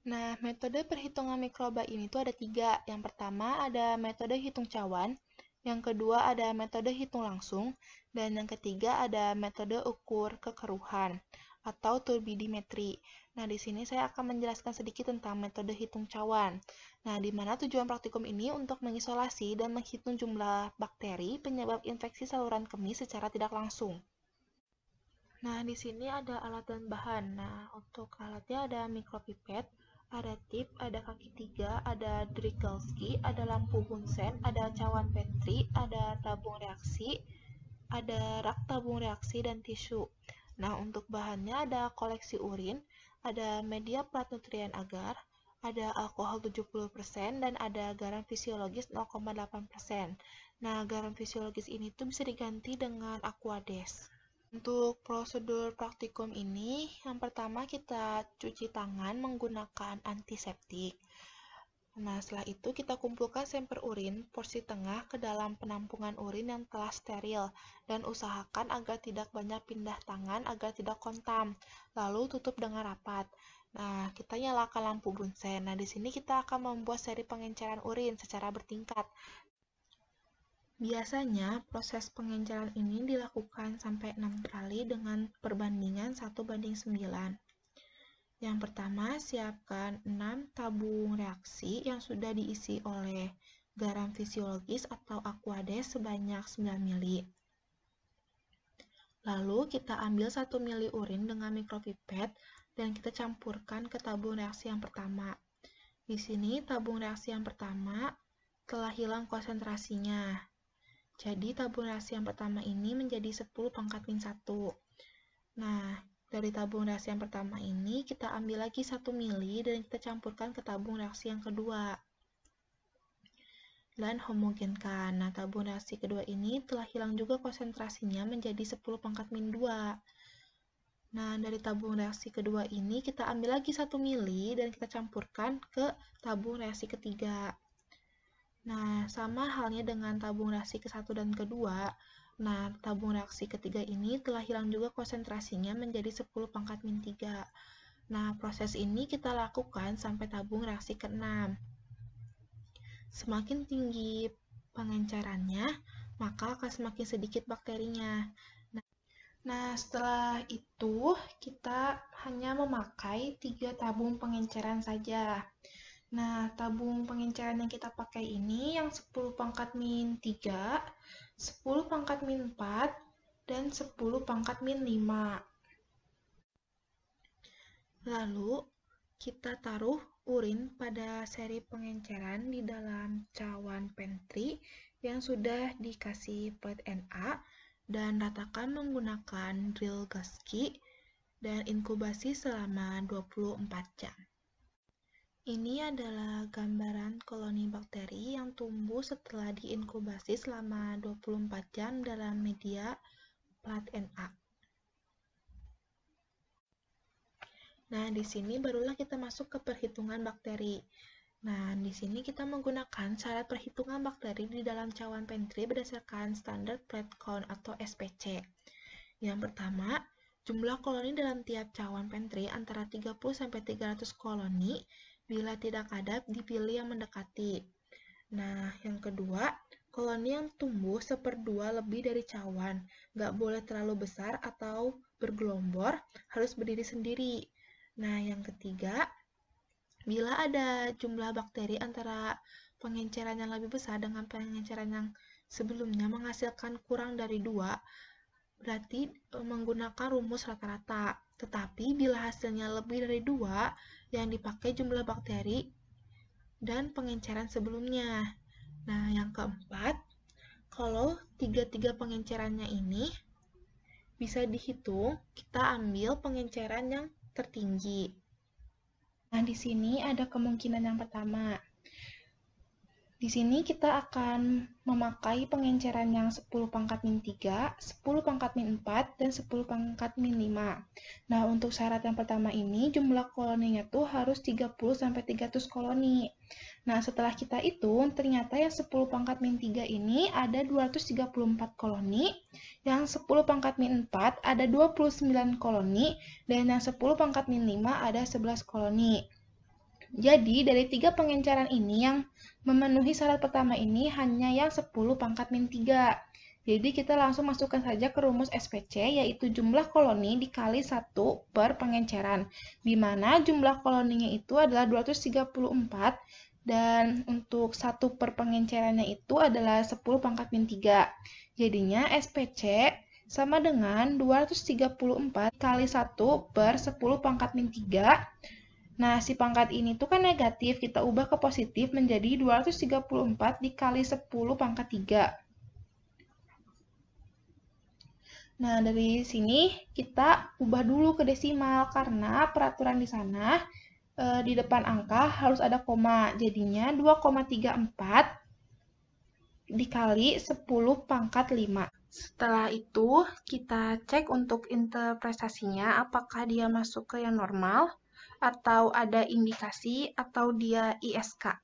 Nah, metode perhitungan mikroba ini tuh ada 3. Yang pertama ada metode hitung cawan, yang kedua ada metode hitung langsung, dan yang ketiga ada metode ukur kekeruhan atau turbidimetri. Nah, di sini saya akan menjelaskan sedikit tentang metode hitung cawan. Nah, di mana tujuan praktikum ini untuk mengisolasi dan menghitung jumlah bakteri penyebab infeksi saluran kemih secara tidak langsung. Nah, di sini ada alat dan bahan. Nah, untuk alatnya ada mikropipet, ada tip, ada kaki 3, ada Drygalski, ada lampu Bunsen, ada cawan Petri, ada tabung reaksi, ada rak tabung reaksi, dan tisu. Nah, untuk bahannya ada koleksi urin, ada media plat nutrien agar, ada alkohol 70%, dan ada garam fisiologis 0,8%. Nah, garam fisiologis ini tuh bisa diganti dengan Aquades. Untuk prosedur praktikum ini, yang pertama kita cuci tangan menggunakan antiseptik. Nah, setelah itu kita kumpulkan sampel urin porsi tengah ke dalam penampungan urin yang telah steril dan usahakan agar tidak banyak pindah tangan agar tidak kontam. Lalu tutup dengan rapat. Nah, kita nyalakan lampu Bunsen. Nah, di sini kita akan membuat seri pengenceran urin secara bertingkat. Biasanya, proses pengenceran ini dilakukan sampai 6 kali dengan perbandingan 1:9. Yang pertama, siapkan 6 tabung reaksi yang sudah diisi oleh garam fisiologis atau Aquades sebanyak 9 ml. Lalu, kita ambil 1 ml urin dengan mikropipet dan kita campurkan ke tabung reaksi yang pertama. Di sini, tabung reaksi yang pertama telah hilang konsentrasinya. Jadi, tabung reaksi yang pertama ini menjadi 10⁻⁻1. Nah, dari tabung reaksi yang pertama ini, kita ambil lagi 1 ml dan kita campurkan ke tabung reaksi yang kedua. Dan homogenkan. Nah, tabung reaksi kedua ini telah hilang juga konsentrasinya menjadi 10⁻2. Nah, dari tabung reaksi kedua ini, kita ambil lagi 1 ml dan kita campurkan ke tabung reaksi ketiga. Nah, sama halnya dengan tabung reaksi ke-1 dan kedua. Nah, tabung reaksi ketiga ini telah hilang juga konsentrasinya menjadi 10⁻3. Nah, proses ini kita lakukan sampai tabung reaksi ke-6. Semakin tinggi pengencerannya, maka akan semakin sedikit bakterinya. Nah, setelah itu kita hanya memakai 3 tabung pengenceran saja. Nah, tabung pengenceran yang kita pakai ini yang 10⁻3, 10⁻4, dan 10⁻5. Lalu, kita taruh urin pada seri pengenceran di dalam cawan Petri yang sudah dikasih plat Na dan ratakan menggunakan Drygalski dan inkubasi selama 24 jam. Ini adalah gambaran koloni bakteri yang tumbuh setelah diinkubasi selama 24 jam dalam media plat Na. Nah, di sini barulah kita masuk ke perhitungan bakteri. Nah, di sini kita menggunakan syarat perhitungan bakteri di dalam cawan Petri berdasarkan standar plate count atau SPC. Yang pertama, jumlah koloni dalam tiap cawan Petri antara 30-300 koloni. Bila tidak ada, dipilih yang mendekati. Nah, yang kedua, koloni yang tumbuh 1/2 lebih dari cawan. Nggak boleh terlalu besar atau bergelombor, harus berdiri sendiri. Nah, yang ketiga, bila ada jumlah bakteri antara pengenceran yang lebih besar dengan pengenceran yang sebelumnya menghasilkan kurang dari 2, berarti menggunakan rumus rata-rata. Tetapi bila hasilnya lebih dari 2, yang dipakai jumlah bakteri dan pengenceran sebelumnya. Nah, yang keempat, kalau 3 pengencerannya ini bisa dihitung, kita ambil pengenceran yang tertinggi. Nah, di sini ada kemungkinan yang pertama. Di sini kita akan memakai pengenceran yang 10⁻3, 10⁻4, dan 10⁻5. Nah, untuk syarat yang pertama ini, jumlah koloninya tuh harus 30-300 koloni. Nah, setelah kita hitung, ternyata yang 10⁻3 ini ada 234 koloni, yang 10⁻4 ada 29 koloni, dan yang 10⁻5 ada 11 koloni. Jadi, dari 3 pengenceran ini yang memenuhi syarat pertama ini hanya yang 10 pangkat min 3. Jadi, kita langsung masukkan saja ke rumus SPC, yaitu jumlah koloni dikali 1 per pengenceran. Di mana jumlah koloninya itu adalah 234, dan untuk 1 per pengencerannya itu adalah 10 pangkat min 3. Jadinya SPC sama dengan 234 kali 1 per 10 pangkat min 3. Nah, si pangkat ini tuh kan negatif, kita ubah ke positif menjadi 234 dikali 10 pangkat 3. Nah, dari sini kita ubah dulu ke desimal, karena peraturan di sana di depan angka harus ada koma. Jadinya 2,34 dikali 10 pangkat 5. Setelah itu, kita cek untuk interpretasinya, apakah dia masuk ke yang normal, atau ada indikasi, atau dia ISK.